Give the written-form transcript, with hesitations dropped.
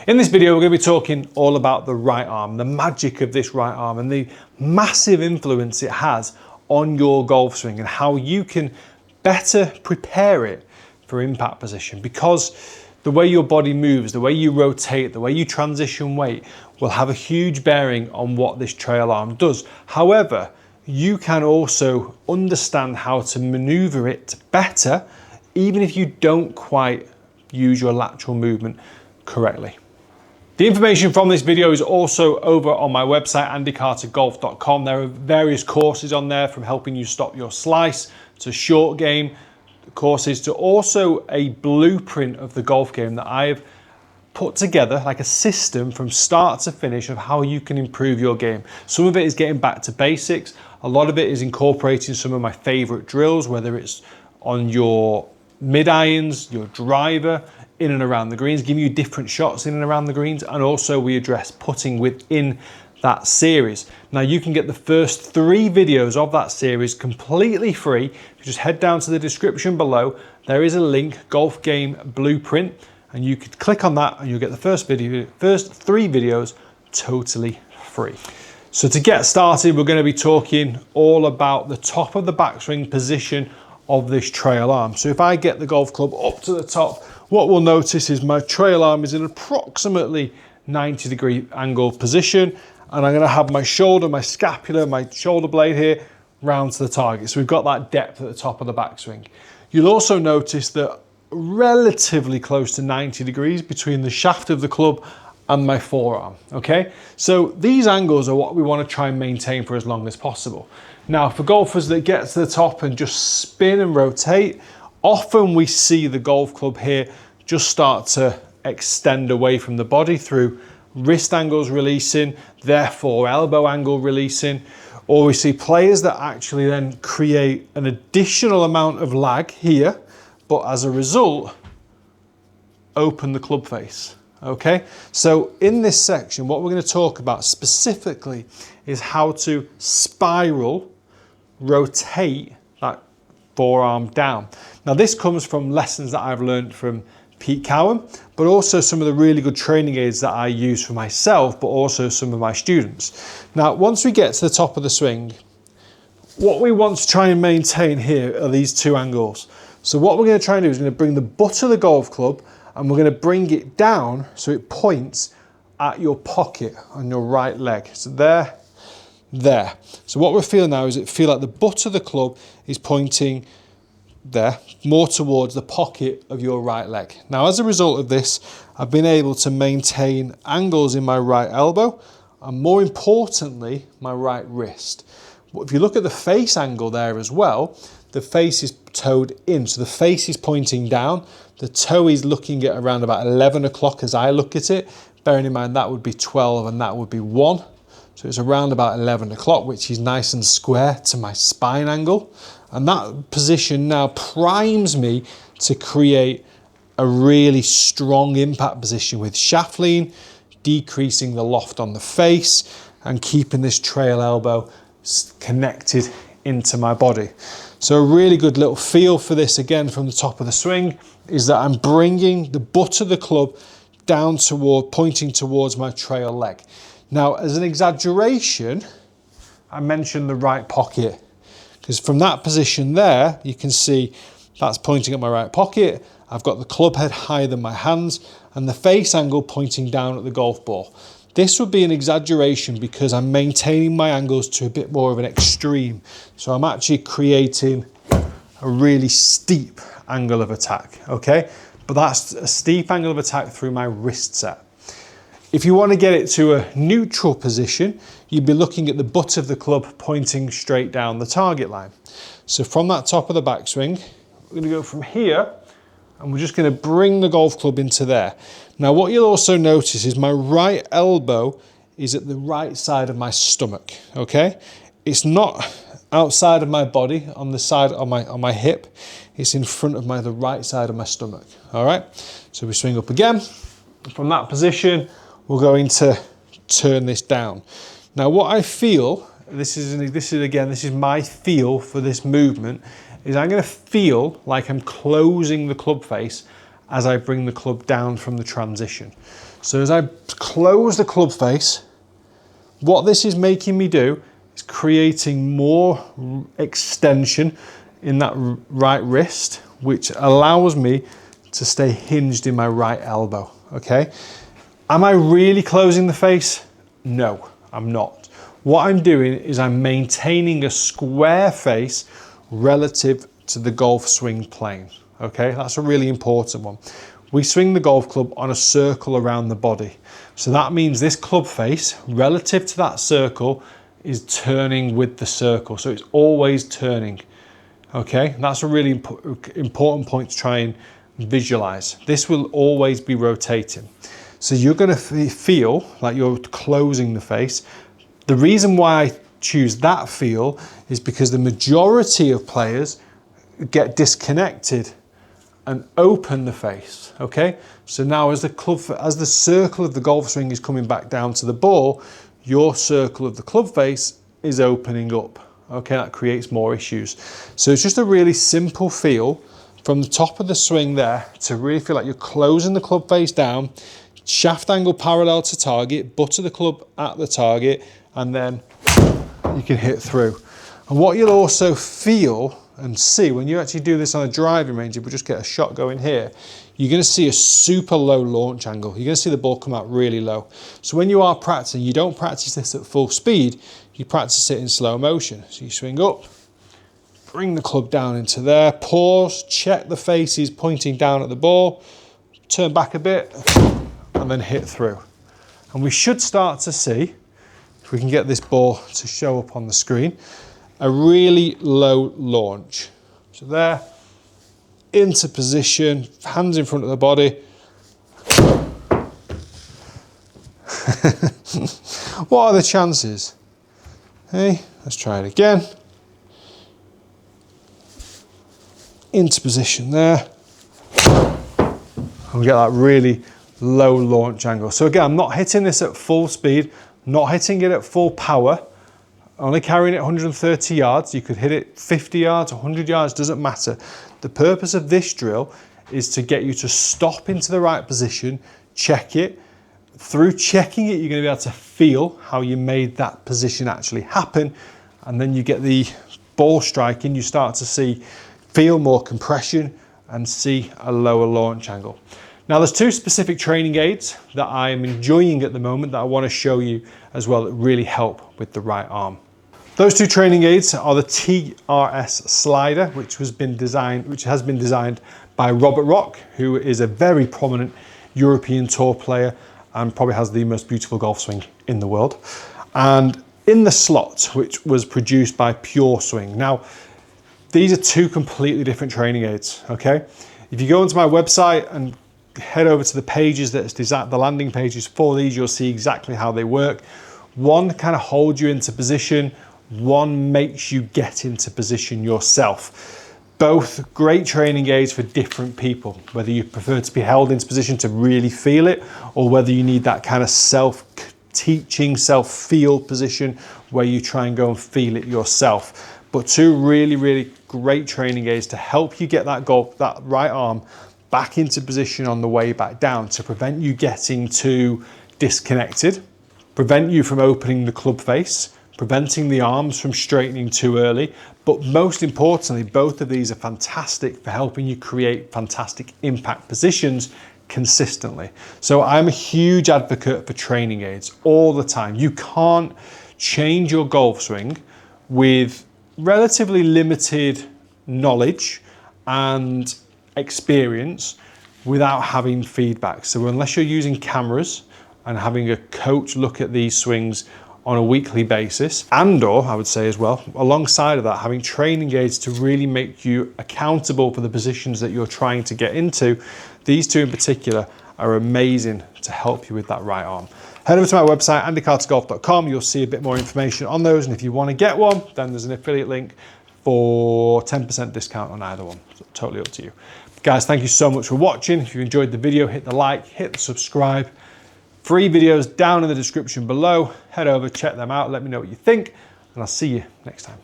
In this video, we're going to be talking all about the right arm, the magic of this right arm and the massive influence it has on your golf swing and how you can better prepare it for impact position, because the way your body moves, the way you rotate, the way you transition weight will have a huge bearing on what this trail arm does. However, you can also understand how to maneuver it better, even if you don't quite use your lateral movement correctly. The information from this video is also over on my website, andycartergolf.com. There are various courses on there, from helping you stop your slice to short game courses to also a blueprint of the golf game that I've put together, like a system from start to finish of how you can improve your game. Some of it is getting back to basics. A lot of it is incorporating some of my favorite drills, whether it's on your mid irons, your driver, in and around the greens, giving you different shots in and around the greens. And also we address putting within that series. Now you can get the first 3 videos of that series completely free. You just head down to the description below. There is a link, Golf Game Blueprint, and you could click on that and you'll get the first 3 videos totally free. So to get started, we're going to be talking all about the top of the backswing position of this trail arm. So if I get the golf club up to the top, what we'll notice is my trail arm is in approximately 90-degree angle position, and I'm going to have my shoulder, my scapula, my shoulder blade here round to the target. So we've got that depth at the top of the backswing. You'll also notice that relatively close to 90 degrees between the shaft of the club and my forearm, okay? So these angles are what we want to try and maintain for as long as possible. Now, for golfers that get to the top and just spin and rotate, often we see the golf club here just start to extend away from the body through wrist angles releasing, therefore elbow angle releasing, or we see players that actually then create an additional amount of lag here, but as a result, open the club face. Okay, so in this section, what we're going to talk about specifically is how to spiral rotate that forearm down. Now this comes from lessons that I've learned from Pete Cowen, but also some of the really good training aids that I use for myself, but also some of my students. Now, once we get to the top of the swing, what we want to try and maintain here are these 2 angles. So what we're going to try and do is we're going to bring the butt of the golf club and we're going to bring it down so it points at your pocket on your right leg. So there. So what we're feeling now is it feel like the butt of the club is pointing there, more towards the pocket of your right leg. Now, as a result of this, I've been able to maintain angles in my right elbow and, more importantly, my right wrist. If you look at the face angle there as well, the face is toed in, so the face is pointing down. The toe is looking at around about 11 o'clock as I look at it, bearing in mind that would be 12 and that would be 1. So it's around about 11 o'clock, which is nice and square to my spine angle. And that position now primes me to create a really strong impact position with shaft lean, decreasing the loft on the face and keeping this trail elbow connected into my body. So a really good little feel for this, again, from the top of the swing, is that I'm bringing the butt of the club down pointing towards my trail leg. Now, as an exaggeration, I mentioned the right pocket, because from that position there, you can see that's pointing at my right pocket. I've got the club head higher than my hands and the face angle pointing down at the golf ball. This would be an exaggeration because I'm maintaining my angles to a bit more of an extreme. So I'm actually creating a really steep angle of attack, okay? But that's a steep angle of attack through my wrist set. If you want to get it to a neutral position, you'd be looking at the butt of the club pointing straight down the target line. So from that top of the backswing, we're going to go from here and we're just going to bring the golf club into there. Now what you'll also notice is my right elbow is at the right side of my stomach, okay? It's not outside of my body on the side on my hip. It's in front of the right side of my stomach, all right? So we swing up again. From that position, we're going to turn this down. Now what I feel, this is my feel for this movement, is I'm going to feel like I'm closing the club face as I bring the club down from the transition. So as I close the club face, what this is making me do is creating more extension in that right wrist, which allows me to stay hinged in my right elbow, okay? Am I really closing the face? No, I'm not. What I'm doing is I'm maintaining a square face relative to the golf swing plane, okay? That's a really important one. We swing the golf club on a circle around the body. So that means this club face, relative to that circle, is turning with the circle. So it's always turning, okay? That's a really important point to try and visualize. This will always be rotating. So you're gonna feel like you're closing the face. The reason why I choose that feel is because the majority of players get disconnected and open the face, okay? So now as the circle of the golf swing is coming back down to the ball, your circle of the club face is opening up, okay? That creates more issues. So it's just a really simple feel from the top of the swing there to really feel like you're closing the club face down, shaft angle parallel to target, butt of the club at the target, and then you can hit through. And what you'll also feel and see when you actually do this on a driving range, if we just get a shot going here, you're going to see a super low launch angle. You're going to see the ball come out really low. So when you are practicing, you don't practice this at full speed, you practice it in slow motion. So you swing up, bring the club down into there, pause, check the faces pointing down at the ball, turn back a bit, and then hit through. And we should start to see, if we can get this ball to show up on the screen, a really low launch. So there, into position, hands in front of the body. What are the chances? Hey, let's try it again. Into position there. And we get that really low launch angle. So again, I'm not hitting this at full speed, not hitting it at full power, only carrying it 130 yards. You could hit it 50 yards, 100 yards, doesn't matter. The purpose of this drill is to get you to stop into the right position, check it. Through checking it, you're going to be able to feel how you made that position actually happen. And then you get the ball striking, you start to feel more compression and see a lower launch angle. Now there's two specific training aids that I am enjoying at the moment that I want to show you as well that really help with the right arm. Those two training aids are the TRS slider, which has been designed by Robert Rock, who is a very prominent European tour player and probably has the most beautiful golf swing in the world. And in the slot, which was produced by Pure Swing. Now, these are two completely different training aids, okay? If you go onto my website and head over to the pages that's designed, the landing pages for these, you'll see exactly how they work. One kind of holds you into position, one makes you get into position yourself. Both great training aids for different people, whether you prefer to be held into position to really feel it, or whether you need that kind of self-teaching, self-feel position where you try and go and feel it yourself. But two really, really great training aids to help you get that right arm back into position on the way back down to prevent you getting too disconnected, prevent you from opening the club face, preventing the arms from straightening too early. But most importantly, both of these are fantastic for helping you create fantastic impact positions consistently. So I'm a huge advocate for training aids all the time. You can't change your golf swing with relatively limited knowledge and experience without having feedback. So unless you're using cameras and having a coach look at these swings on a weekly basis, and/or I would say as well, alongside of that, having training aids to really make you accountable for the positions that you're trying to get into, these two in particular are amazing to help you with that right arm. Head over to my website, andycartergolf.com. You'll see a bit more information on those, and if you want to get one, then there's an affiliate link for 10% discount on either one. So totally up to you. Guys, thank you so much for watching. If you enjoyed the video, hit the like, hit the subscribe. Free videos down in the description below. Head over, check them out, let me know what you think, and I'll see you next time.